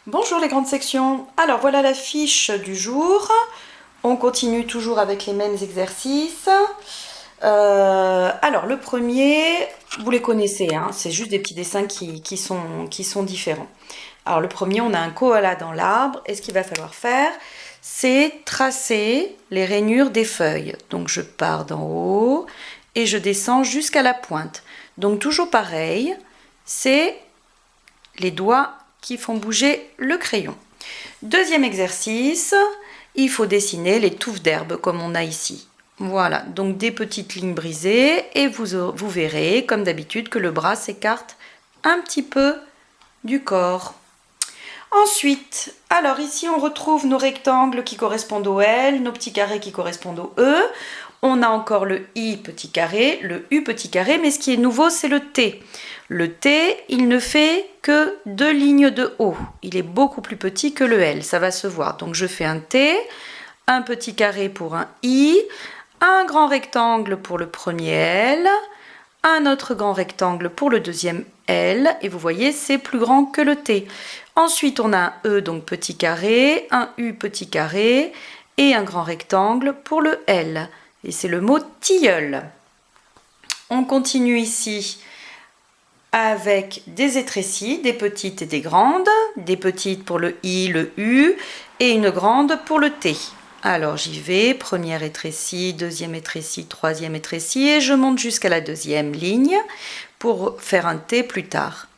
Bonjour les grandes sections. Alors voilà la fiche du jour. On continue toujours avec les mêmes exercices. Alors le premier, vous les connaissez, hein, c'est juste des petits dessins qui sont différents. Alors le premier, on a un koala dans l'arbre et ce qu'il va falloir faire, c'est tracer les rainures des feuilles. Donc je pars d'en haut et je descends jusqu'à la pointe. Donc toujours pareil, c'est les doigts qui font bouger le crayon. Deuxième exercice, il faut dessiner les touffes d'herbe comme on a ici. Voilà, donc des petites lignes brisées et vous verrez, comme d'habitude, que le bras s'écarte un petit peu du corps. Ensuite, alors ici on retrouve nos rectangles qui correspondent au L, nos petits carrés qui correspondent au E. On a encore le I petit carré, le U petit carré, mais ce qui est nouveau c'est le T. Le T, il ne fait que 2 lignes de haut. Il est beaucoup plus petit que le L, ça va se voir. Donc je fais un T, un petit carré pour un I, un grand rectangle pour le premier L, un autre grand rectangle pour le deuxième L, et vous voyez, c'est plus grand que le T. Ensuite, on a un E, donc petit carré, un U petit carré, et un grand rectangle pour le L. Et c'est le mot tilleul. On continue ici avec des étrécies, des petites et des grandes, des petites pour le I, le U, et une grande pour le T. Alors j'y vais, première étrécie, deuxième étrécie, troisième étrécie, et je monte jusqu'à la deuxième ligne pour faire un T plus tard.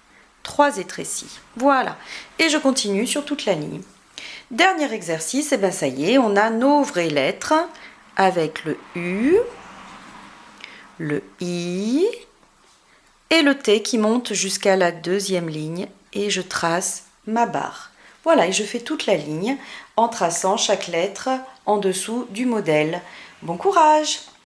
3 étrécies, voilà. Et je continue sur toute la ligne. Dernier exercice, et bien ça y est, on a nos vraies lettres avec le U, le I et le T qui monte jusqu'à la deuxième ligne et je trace ma barre. Voilà, et je fais toute la ligne en traçant chaque lettre en dessous du modèle. Bon courage!